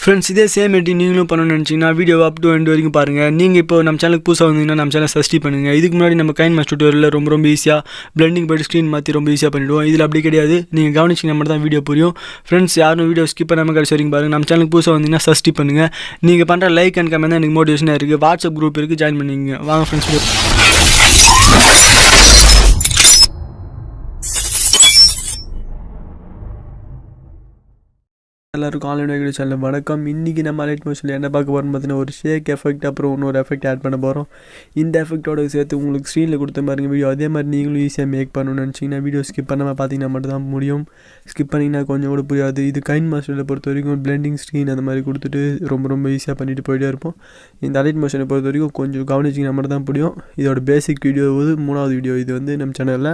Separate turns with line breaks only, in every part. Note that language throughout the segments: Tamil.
ஃப்ரெண்ட்ஸ் இதே சேம் எடிட்டிங் நீங்களும் பண்ணணும்னு நினச்சிங்கன்னா வீடியோ அப் டு எண்ட் வரைக்கும் பாருங்கள். நீங்கள் இப்போ நம்ம சேனலுக்கு புதுசாக வந்தீங்கன்னா நம்ம சேனல் சப்ஸ்கிரைப் பண்ணுங்கள். இதுக்கு முன்னாடி நம்ம கைன்மாஸ்டர் டியூட்டோரியலில் ரொம்ப ஈஸியாக பிளெண்டிங் போய்ட்டு ஸ்க்ரீன் மாற்றி ரொம்ப ஈஸியாக பண்ணிவிடுவோம். இதில் அப்படி கிடையாது, நீங்கள் கவனிச்சிங்கன்னா மட்டும் தான் வீடியோ புரியும். ஃப்ரெண்ட்ஸ் யாரும் வீடியோ ஸ்கிப் பண்ணாமல் கடைசி வரைக்கும் பாருங்கள். நம்ம சேனலுக்கு புதுசாக வந்தீங்கன்னா சப்ஸ்கிரைப் பண்ணுங்கள். நீங்கள் பண்ணுற லைக் அண்ட் கமெண்ட் தான் எனக்கு மோட்டிவேஷனாக இருக்குது. வாட்ஸ்அப் குரூப் இருக்குது, ஜாயின் பண்ணிங்க. வாங்க ஃப்ரெண்ட்ஸ். எல்லாருக்கும் ஆன்லைன் வீடியோ சேனல் வணக்கம். இன்றைக்கி நம்ம அலைட் மோஷனில் என்ன பார்க்க போகிறோம்னு பார்த்தீங்கன்னா ஒரு ஷேக் எஃபெக்ட், அப்புறம் இன்னொரு எஃபெக்ட் ஆட் பண்ண போகிறோம். இந்த எஃபெக்ட்டோட சேர்த்து உங்களுக்கு ஸ்க்ரீனில் கொடுத்த பாருங்க வீடியோ, அதே மாதிரி நீங்களும் ஈஸியாக மேக் பண்ணணும்னு நினச்சிங்கன்னா வீடியோ ஸ்கிப் பண்ணாமல் பார்த்தீங்கன்னா மட்டும் தான் முடியும். ஸ்கிப் பண்ணிங்கன்னா கொஞ்சம் கூட புரியாது. இது கைன்மாஸ்டரில் பொறுத்த வரைக்கும் பிளெண்டிங் ஸ்க்ரீன் அந்த மாதிரி கொடுத்துட்டு ரொம்ப ஈஸியாக பண்ணிட்டு போயிட்டே இருப்போம். இந்த அலைட் மோஷனை பொறுத்த வரைக்கும் கொஞ்சம் கவனிச்சிங்கன்னா மட்டும் தான் புரியும். இதோட பேசிக் வீடியோ மூணாவது வீடியோ. இது வந்து நம்ம சேனலில்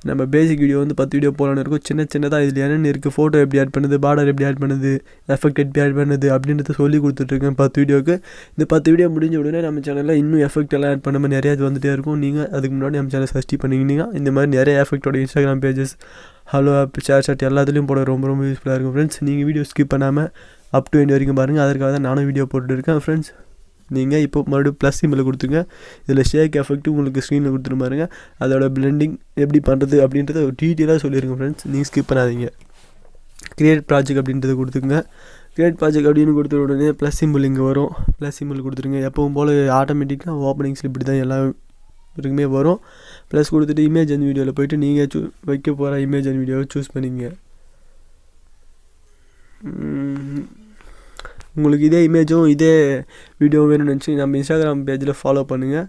நம்ம பேசிக் வீடியோ வந்து 10 வீடியோ போகலான்னு இருக்கும். சின்னதாக இதில் என்னென்ன இருக்குது, ஃபோட்டோ எப்படி ஆட் பண்ணுது, பார்டர் எப்படி ஆட் பண்ணுது, எஃபெக்ட் எப்படி ஆட் பண்ணுது அப்படின்றத சொல்லி கொடுத்துட்ருக்கேன் 10 வீடியோக்கு. இந்த 10 வீடியோ முடிஞ்ச உடனே நம்ம சேனலில் இன்னும் எஃபெக்ட் எல்லாம் ஆட் பண்ண மாதிரி நிறையா வந்துகிட்டே இருக்கும். நீங்கள் அதுக்கு முன்னாடி நம்ம சேனல் சப்ஸ்கிரைப் பண்ணிங்கன்னா இந்த மாதிரி நிறைய எஃபெக்டோட Instagram pages, hello app, share எல்லாத்துலேயும் போட ரொம்ப யூஸ்ஃபுல்லாக இருக்கும். ஃப்ரெண்ட்ஸ் நீங்கள் வீடியோ ஸ்கிப் பண்ணாமல் அப் டு எண்ட் வரைக்கும் பாருங்கள். அதற்காக தான் நானும் வீடியோ போட்டுருக்கேன். ஃப்ரெண்ட்ஸ் நீங்கள் இப்போ மறுபடியும் ப்ளஸ் சிம்பிள் கொடுத்துங்க. இதில் ஷேக் எஃபெக்ட்டு உங்களுக்கு ஸ்க்ரீனில் கொடுத்துட்டு பாருங்க. அதோட பிளெண்டிங் எப்படி பண்ணுறது அப்படின்றத ஒரு டீட்டெயிலாக சொல்லியிருக்கேன். ஃப்ரெண்ட்ஸ் நீங்கள் ஸ்கிப் பண்ணாதீங்க. கிரியேட் ப்ராஜெக்ட் அப்படின்றத கொடுத்துங்க. கிரியேட் ப்ராஜெக்ட் அப்படின்னு கொடுத்த உடனே ப்ளஸ் சிம்பிள் இங்கே வரும். ப்ளஸ் சிம்பிள் கொடுத்துருங்க. எப்பவும் போல் ஆட்டோமேட்டிக்காக ஓப்பனிங்ஸில் இப்படி தான் எல்லா இருக்குமே வரும். ப்ளஸ் கொடுத்துட்டு இமேஜ் அண்ட் வீடியோவில் போய்ட்டு நீங்கள் வைக்க போகிற இமேஜ் அண்ட் வீடியோவை சூஸ் பண்ணிங்க. உங்களுக்கு இதே இமேஜும் இதே வீடியோவும் வேணும்னு நினச்சி நம்ம இன்ஸ்டாகிராம் பேஜில் ஃபாலோ பண்ணுங்கள்.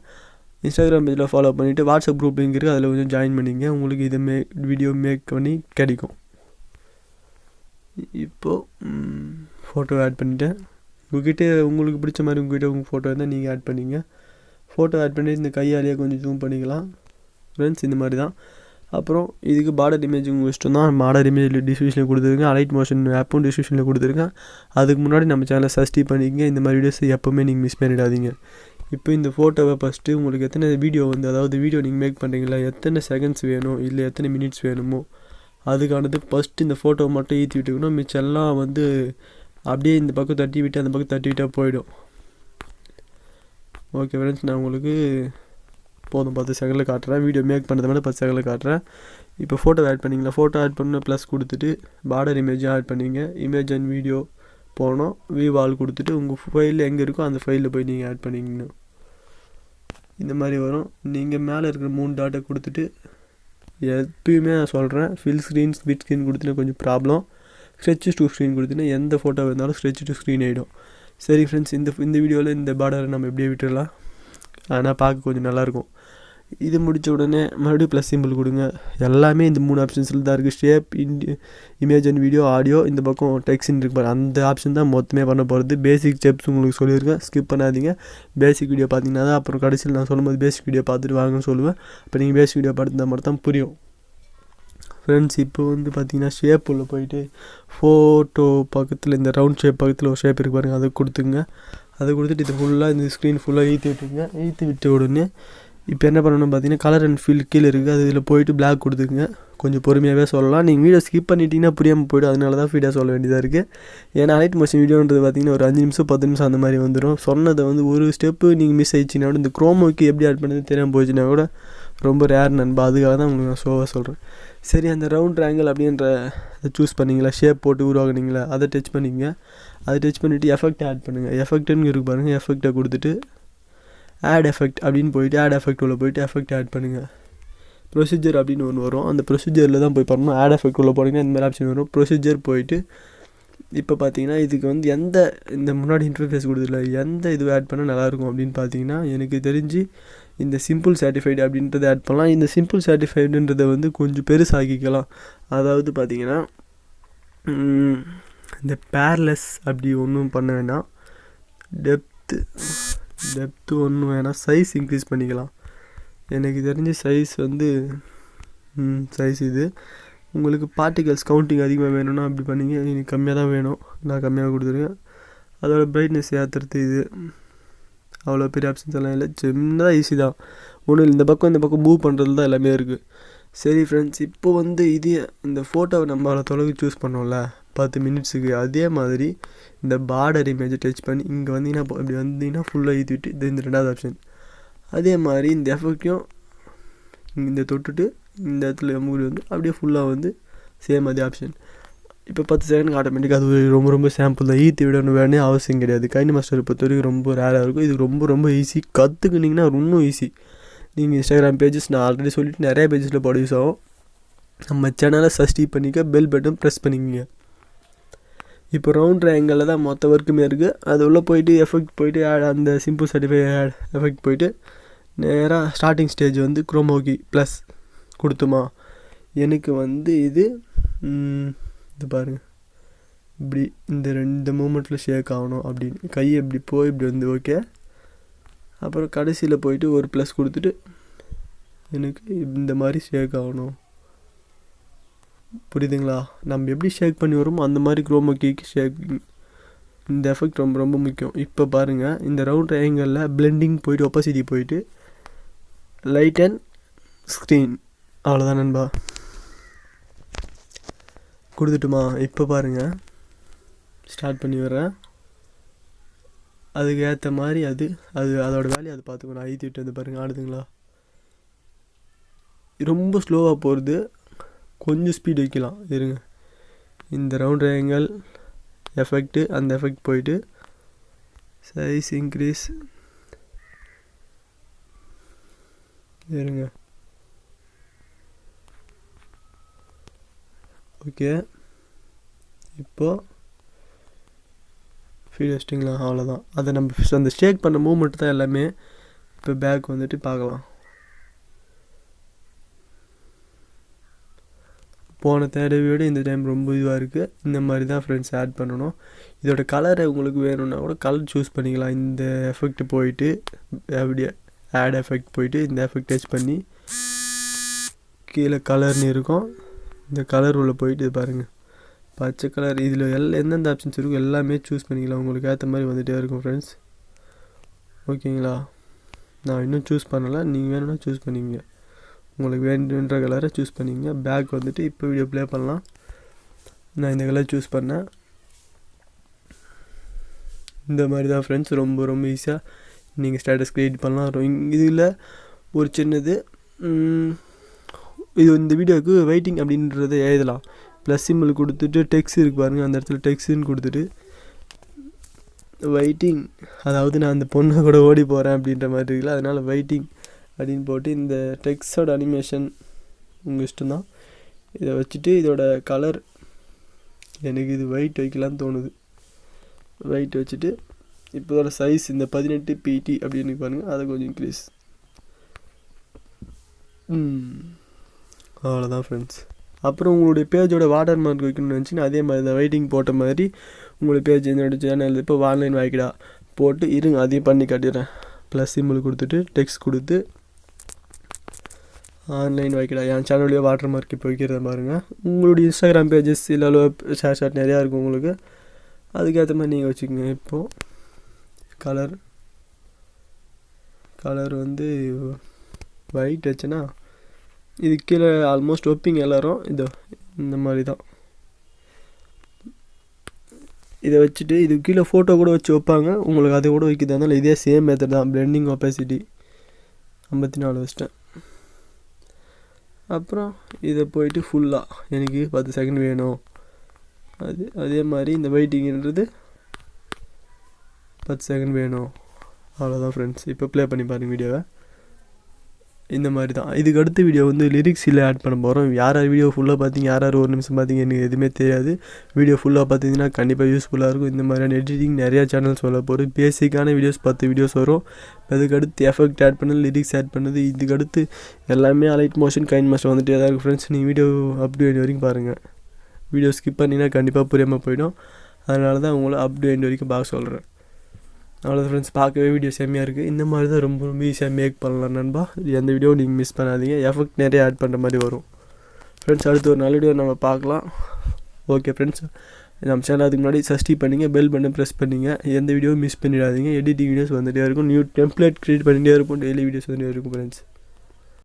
இன்ஸ்டாகிராம் பேஜில் ஃபாலோ பண்ணிவிட்டு வாட்ஸ்அப் குரூப் லிங்க் இருக்குது, அதில் கொஞ்சம் ஜாயின் பண்ணிங்க. உங்களுக்கு இதை வீடியோ மேக் பண்ணி கிடைக்கும். இப்போது ஃபோட்டோ ஆட் பண்ணிவிட்டேன். உங்கள்கிட்ட உங்களுக்கு பிடிச்ச மாதிரி உங்கள் ஃபோட்டோ இருந்தால் நீங்கள் ஆட் பண்ணிங்க. ஃபோட்டோ ஆட் பண்ணி இந்த கையாலேயே கொஞ்சம் ஜூம் பண்ணிக்கலாம். ஃப்ரெண்ட்ஸ் இந்த மாதிரி தான். அப்புறம் இதுக்கு பார்டர் இமேஜ் உங்கள் இஷ்டம் தான். பார்டர் இமேஜ் டிஸ்கிரிப்ஷனில் கொடுத்துருக்கேன். அலைட் மோஷன் ஆப்பும் டிஸ்கிரிப்ஷனில் கொடுத்துருக்கேன். அதுக்கு முன்னாடி நம்ம சேனலை சப்ஸ்கிரைப் பண்ணிக்கங்க. இந்த மாதிரி வீடியோஸ் எப்போவுமே நீங்கள் மிஸ் பண்ணிடாதீங்க. இப்போ இந்த ஃபோட்டோவை ஃபஸ்ட்டு உங்களுக்கு எத்தனை வீடியோ வந்து, அதாவது வீடியோ நீங்கள் மேக் பண்ணுறீங்களா, எத்தனை செகண்ட்ஸ் வேணும் இல்லை எத்தனை மினிட்ஸ் வேணுமோ அதுக்கானது ஃபஸ்ட்டு இந்த ஃபோட்டோவை மட்டும் ஏற்றி விட்டுக்கணும். மிச்செல்லாம் வந்து அப்படியே இந்த பக்கம் தட்டி விட்டு அந்த பக்கம் தட்டி விட்டால் போயிடும். ஓகே ஃப்ரெண்ட்ஸ், நான் உங்களுக்கு போதும் 10 செகண்டில் காட்டுறேன். வீடியோ மேக் பண்ணுறது மட்டும் 10 செகண்டில் காட்டுறேன். இப்போ ஃபோட்டோ ஆட் பண்ணிங்களா, ஃபோட்டோ ஆட் பண்ண ப்ளஸ் கொடுத்துட்டு பார்டர் இமேஜும் ஆட் பண்ணிங்க. இமேஜ் அண்ட் வீடியோ போனோம். வியூ ஆல் கொடுத்துட்டு உங்கள் ஃபைலில் எங்கே இருக்கோ அந்த ஃபைலில் போய் நீங்கள் ஆட் பண்ணிக்கணும். இந்த மாதிரி வரும். நீங்கள் மேலே இருக்கிற 3 டாட்டை கொடுத்துட்டு, எப்பயுமே நான் சொல்கிறேன், ஃபில் ஸ்க்ரீன் ஸ்பிட் ஸ்க்ரீன் கொடுத்துட்டு கொஞ்சம் ப்ராப்ளம். ஸ்ட்ரெச் டு ஸ்க்ரீன் கொடுத்துன்னா எந்த ஃபோட்டோ இருந்தாலும் ஸ்ட்ரெச் டு ஸ்க்ரீன் ஆகிடும். சரி ஃப்ரெண்ட்ஸ், இந்த வீடியோவில் இந்த பார்டரை நம்ம எப்படியே விட்டுடலாம். ஆனால் பார்க்க கொஞ்சம் நல்லாயிருக்கும். இது முடித்த உடனே மறுபடியும் ப்ளஸ் சிம்பிள் கொடுங்க. எல்லாமே இந்த 3 ஆப்ஷன்ஸில் தான் இருக்குது. Shape, image and video, audio, இந்த பக்கம் டெக்ஸ்ட்னு இருக்கு பாரு, அந்த ஆப்ஷன் தான் மொத்தமே பண்ண போகிறது. பேசிக் ஸ்டெப்ஸ் உங்களுக்கு சொல்லியிருக்கேன், ஸ்கிப் பண்ணாதீங்க. பேசிக் வீடியோ பார்த்தீங்கன்னா தான் அப்புறம் கடைசியில் நான் சொல்லும்போது பேசிக் வீடியோ பார்த்துட்டு வாங்கன்னு சொல்லுவேன். அப்போ நீங்கள் பேசிக் வீடியோ பார்த்துருந்தா மட்டும் தான் புரியும். ஃப்ரெண்ட்ஸ் இப்போ வந்து பார்த்தீங்கன்னா ஷேப் உள்ள போயிட்டு ஃபோட்டோ பக்கத்தில் இந்த ரவுண்ட் ஷேப் பக்கத்தில் ஒரு ஷேப் இருக்கு பாருங்கள், அதை கொடுத்துங்க. அதை கொடுத்துட்டு இது ஃபுல்லாக இந்த ஸ்க்ரீன் ஃபுல்லாக ஈற்றி விட்டுருங்க. ஈற்றி விட்ட உடனே இப்போ என்ன பண்ணணும் பார்த்தீங்கன்னா கலர் அண்ட் ஃபீல் கீழே இருக்குது, அது இதில் போயிட்டு பிளாக் கொடுத்துங்க. கொஞ்சம் பொறுமையாகவே சொல்லலாம். நீங்கள் வீடியோ ஸ்கிப் பண்ணிட்டீங்கன்னா புரியாமல் போய்டும். அதனால தான் ஃபீடாக சொல்ல வேண்டியதாக இருக்குது. ஏன்னா அலைட் மோஷன் வீடியோன்றது பார்த்தீங்கன்னா ஒரு 5 நிமிஷம் 10 நிமிஷம் அந்த மாதிரி வந்துடும். சொன்னதை வந்து ஒரு ஸ்டெப்பு நீங்கள் மிஸ் ஆயிடுச்சுன்னா கூட, இந்த குரோமோக்கு எப்படி ஆட் பண்ணது தெரியாமல் போயிடுச்சுன்னா கூட ரொம்ப ரேர் நண்பா. அதுக்காக தான் உங்களுக்கு நான் ஷோவாக சொல்கிறேன். சரி, அந்த ரவுண்ட் ட்ரையாங்கிள் அப்படின்ற அதை சூஸ் பண்ணிங்களா, ஷேப் போட்டு உருவாக்குனீங்களா, அதை டச் பண்ணிங்க. அதை டச் பண்ணிவிட்டு எஃபெக்ட் ஆட் பண்ணுங்கள். எஃபெக்ட்டுன்னு இருக்கு பாருங்கள், எஃபெக்டை கொடுத்துட்டு ஆட் எஃபெக்ட் அப்படின்னு போயிட்டு ஆட் எஃபெக்ட் உள்ள போயிட்டு எஃபெக்ட் ஆட் பண்ணுங்கள். ப்ரொசீஜர் அப்படின்னு ஒன்று வரும். அந்த ப்ரொசீஜரில் தான் போய் பண்ணணும். ஆட் எஃபெக்ட் உள்ள போனீங்கன்னா இந்த மாதிரி ஆப்ஷன் வரும். ப்ரொசீஜர் போயிட்டு இப்போ பார்த்தீங்கன்னா இதுக்கு வந்து இந்த முன்னாடி இன்டர்ஃபேஸ் கொடுத்துல எந்த இது ஆட் பண்ணால் நல்லாயிருக்கும் அப்படின்னு பார்த்தீங்கன்னா, எனக்கு தெரிஞ்சு இந்த சிம்பிள் சாட்டிஃபைடு அப்படின்றத ஆட் பண்ணலாம். இந்த சிம்பிள் சாட்டிஃபைடுன்றதை வந்து கொஞ்சம் பெருசாக்கிக்கலாம். அதாவது பார்த்தீங்கன்னா இந்த பேர்லெஸ் அப்படி ஒன்றும் பண்ண வேண்டாம். டெப்த்து ஒன்றும் வேணாம். சைஸ் இன்க்ரீஸ் பண்ணிக்கலாம். எனக்கு தெரிஞ்ச சைஸ் வந்து சைஸ் இது. உங்களுக்கு பார்ட்டிகல்ஸ் கவுண்டிங் அதிகமாக வேணும்னா அப்படி பண்ணிங்க. எனக்கு கம்மியாக தான் வேணும், நான் கம்மியாக கொடுத்துருக்கேன். அதோட பிரைட்னஸ் ஏற்றுறது இது அவ்வளோ பெரிய ஆப்ஷன்ஸ் எல்லாம் இல்லை. சின்னதாக ஈஸி தான். ஒன்றும் இந்த பக்கம் மூவ் பண்ணுறது தான் எல்லாமே இருக்குது. சரி ஃப்ரெண்ட்ஸ், இப்போ வந்து இந்த ஃபோட்டோவை நம்ம அவ்வளோ தொலைவு சூஸ் பண்ணோம்ல, 10 மினிட்ஸுக்கு. அதே மாதிரி இந்த பார்டர் இமேஜை டச் பண்ணி இங்கே வந்தீங்கன்னா இப்படி வந்தீங்கன்னா ஃபுல்லாக ஏற்றிட்டு இது இந்த 2வது ஆப்ஷன். அதே மாதிரி இந்த எஃபெக்டையும் இந்த தொட்டுட்டு இந்த இடத்துல மூடி வந்து அப்படியே ஃபுல்லாக வந்து சேம் அதே ஆப்ஷன். இப்போ 10 செகண்டுக்கு ஆட்டோமேட்டிக்காக அது ரொம்ப ரொம்ப சாம்பிள் தான். ஈத்தி விடணும் வேணே அவசியம் கிடையாது. கைனமாஸ்டர் பொறுத்த வரைக்கும் ரொம்ப ரேராக இருக்கும். இது ரொம்ப ரொம்ப ஈஸி. கற்றுக்குனிங்கன்னா இன்னும் ஈஸி. நீங்கள் இன்ஸ்டாகிராம் பேஜஸ் நான் ஆல்ரெடி சொல்லிவிட்டு நிறைய பேஜஸில் போட யூஸ் ஆகும். நம்ம சேனலை சப்ஸ்கிரைப் பண்ணிக்க, பெல் பட்டன் ப்ரெஸ் பண்ணிக்கங்க. இப்போ ரவுண்ட் ட்ரையாங்கிளில் தான் மொத்த ஒர்க்குமே இருக்குது. அது உள்ளே போயிட்டு எஃபெக்ட் போயிட்டு அந்த சிம்பிள் சர்டிஃபை ஆட் எஃபெக்ட் போயிட்டு நேராக ஸ்டார்டிங் ஸ்டேஜ் வந்து குரோமோகி ப்ளஸ் கொடுத்துமா. எனக்கு வந்து இது பாருங்கள் இப்படி இந்த மூமெண்ட்டில் ஷேக் ஆகணும் அப்படின்னு கையை இப்படி போய் இப்படி வந்து ஓகே. அப்புறம் கடைசியில் போயிட்டு ஒரு ப்ளஸ் கொடுத்துட்டு எனக்கு இந்த மாதிரி ஷேக் ஆகணும். புரியுதுங்களா? நம்ம எப்படி ஷேக் பண்ணி வரோமோ அந்த மாதிரி குரோமோகிக்கு ஷேக்கிங் இந்த எஃபெக்ட் ரொம்ப ரொம்ப முக்கியம். இப்போ பாருங்கள் இந்த ரவுண்ட் ட்ரையாங்கிளில் பிளெண்டிங் போயிட்டு ஒப்பாசிட்டி போயிட்டு லைட் அண்ட் ஸ்க்ரீன் அவ்வளோதான் நண்பா. கொடுத்துட்டுமா? இப்போ பாருங்கள் ஸ்டார்ட் பண்ணி வர்றேன். அதுக்கு ஏற்ற மாதிரி அதோட வேலையை அது பார்த்துக்கணும். ஐத்தி விட்டு வந்து பாருங்கள் ஆடுதுங்களா? ரொம்ப ஸ்லோவாக போகிறது. கொஞ்சம் ஸ்பீட் வைக்கலாம் இருங்க. இந்த ரவுண்ட் ட்ரையாங்கிள் எஃபெக்ட்டு அந்த எஃபெக்ட் போயிட்டு சைஸ் இன்க்ரீஸ் இருங்க. ஓகே இப்போது ஃபீல் வச்சிட்டிங்களா? அவ்வளோதான். அதை நம்ம அந்த ஷேக் பண்ண மூமெண்ட் தான் எல்லாமே. இப்போ பேக் வந்துட்டு பார்க்கலாம். போன தடவையோடு இந்த டைம் ரொம்ப இதுவாக இருக்குது. இந்த மாதிரி தான் ஃப்ரெண்ட்ஸ் ஆட் பண்ணணும். இதோட கலரை உங்களுக்கு வேணும்னா கூட கலர் சூஸ் பண்ணிக்கலாம். இந்த எஃபெக்ட் போயிட்டு அப்படியே ஆட் எஃபெக்ட் போயிட்டு இந்த எஃபெக்ட் டச் பண்ணி கீழே கலர்னு இருக்கும். இந்த கலர் உள்ளே போயிட்டு இது பாருங்கள் பச்சை கலர். இதில் எந்தெந்த ஆப்ஷன்ஸ் இருக்கும் எல்லாமே சூஸ் பண்ணிக்கலாம். உங்களுக்கு ஏற்ற மாதிரி வந்துகிட்டே இருக்கும் ஃப்ரெண்ட்ஸ். ஓகேங்களா? நான் இன்னும் சூஸ் பண்ணலை. நீங்கள் வேணும்னா சூஸ் பண்ணிங்க. உங்களுக்கு வேணுன்ற கலரை சூஸ் பண்ணிங்க. பேக் வந்துட்டு இப்போ வீடியோ ப்ளே பண்ணலாம். நான் இந்த கலர் சூஸ் பண்ணேன். இந்த மாதிரி தான் ஃப்ரெண்ட்ஸ் ரொம்ப ரொம்ப ஈஸியாக நீங்கள் ஸ்டேட்டஸ் க்ரியேட் பண்ணலாம். இதில் ஒரு சின்னது இது இந்த வீடியோவுக்கு வெயிட்டிங் அப்படின்றத எழுதலாம். ப்ளஸ் சிம்பிள் கொடுத்துட்டு டெக்ஸ்ட் இருக்குது பாருங்கள். அந்த இடத்துல டெக்ஸ்ட்னு கொடுத்துட்டு வெயிட்டிங், அதாவது நான் அந்த பொண்ணை கூட ஓடி போகிறேன் அப்படின்ற மாதிரி இருக்குல்ல, அதனால் வெயிட்டிங் அப்படின்னு போட்டு இந்த டெக்ஸ்டோட அனிமேஷன் உங்கள் இஷ்டம் தான். இதை வச்சுட்டு இதோட கலர் எனக்கு இது ஒயிட் வைக்கலான்னு தோணுது. ஒயிட் வச்சுட்டு இப்போ இதோட சைஸ் இந்த 18 pt அப்படின்னு பாருங்கள். அதை கொஞ்சம் இன்க்ரீஸ். அவ்வளோதான் ஃப்ரெண்ட்ஸ். அப்புறம் உங்களுடைய பேஜோட வாட்டர் மார்க் வைக்கணும்னு நினச்சின்னா அதே மாதிரி தான் வெயிட்டிங் போட்ட மாதிரி உங்களுடைய பேஜ் என்னோடய சேனல் இப்போ ஆன்லைன் வாய்க்கடா போட்டு இருங்க. அதையும் பண்ணி காட்டிடுறேன். ப்ளஸ் சிம்பிள் கொடுத்துட்டு டெக்ஸ்ட் கொடுத்து ஆன்லைன் வாய்க்கடா என் சேனல்லையே வாட்டர் மார்க் இப்போ வைக்கிறத பாருங்கள். உங்களுடைய இன்ஸ்டாகிராம் பேஜஸ் இல்லை ஷேர் நிறையா இருக்கும் உங்களுக்கு. அதுக்கேற்ற மாதிரி நீங்கள் வச்சுக்கோங்க. இப்போது கலர் வந்து ஒயிட் வச்சுன்னா இது கீழே ஆல்மோஸ்ட் வைப்பீங்க எல்லோரும். இந்த மாதிரி தான் இதை வச்சுட்டு இது கீழே ஃபோட்டோ கூட வச்சு வைப்பாங்க. உங்களுக்கு அதை கூட வைக்கிறதா இருந்தாலும் இதே சேம் மெத்தட் தான். பிளெண்டிங் ஒப்பாசிட்டி 54 வச்சிட்டேன். அப்புறம் இதை போயிட்டு ஃபுல்லாக எனக்கு 10 செகண்ட் வேணும். அதே மாதிரி இந்த வெயிட்டிங்கிறது 10 செகண்ட் வேணும். அவ்வளோதான் ஃப்ரெண்ட்ஸ். இப்போ ப்ளே பண்ணி பாருங்கள் வீடியோவை. இந்த மாதிரி தான். இதுக்கு அடுத்த வீடியோ வந்து லிரிக்ஸில் ஆட் பண்ண போகிறோம். யார் வீடியோ ஃபுல்லாக பார்த்தீங்க, யார் ஒரு நிமிஷம் பார்த்தீங்க, எனக்கு எதுவுமே தெரியாது. வீடியோ ஃபுல்லாக பார்த்தீங்கன்னா கண்டிப்பாக யூஸ்ஃபுல்லாக இருக்கும். இந்த மாதிரியான எடிட்டிங் நிறையா சேனல்ஸ் சொல்ல போகிறோம். பேசிக்கான வீடியோஸ் 10 வீடியோஸ் வரும். அதுக்கடுத்து எஃபெக்ட் ஆட் பண்ணது, லிரிக்ஸ் ஆட் பண்ணது, இதுக்கடுத்து எல்லாமே அலைட் மோஷன் கைன்மாஸ்டர் வந்துட்டு தான் இருக்குது ஃப்ரெண்ட்ஸ். நீங்கள் வீடியோ அப் டு எண்ட் வரைக்கும் பாருங்கள். வீடியோ ஸ்கிப் பண்ணிங்கன்னா கண்டிப்பாக புரியாமல் போயிடும். அதனால தான் உங்களை அப் டு எண்ட் வரைக்கும் பார்க்க சொல்கிறேன். அவ்வளோதான் ஃப்ரெண்ட்ஸ். பார்க்கவே வீடியோ செம்மையாக இருக்குது. இந்த மாதிரி தான் ரொம்ப ரொம்ப ஈஸியாக மேக் பண்ணலாம் நண்பா. எந்த வீடியோவும் நீங்கள் மிஸ் பண்ணாதீங்க. எஃபெக்ட் நிறைய ஆட் பண்ணுற மாதிரி வரும் ஃப்ரெண்ட்ஸ். அடுத்து ஒரு நல்ல வீடியோ நம்ம பார்க்கலாம். ஓகே ஃப்ரெண்ட்ஸ், நம்ம சேனல் அதுக்கு முன்னாடி சப்ஸ்கிரைப் பண்ணிங்க, பெல் பட்டன் ப்ரெஸ் பண்ணிங்க. எந்த வீடியோவும் மிஸ் பண்ணிடாதீங்க. எடிட்டிங் வீடியோஸ் வந்துகிட்டே இருக்கும். நியூ டெம்ப்ளேட் க்ரியேட் பண்ணிகிட்டே இருக்கும். டெய்லி வீடியோஸ் வந்துகிட்டே இருக்கும் ஃப்ரெண்ட்ஸ்.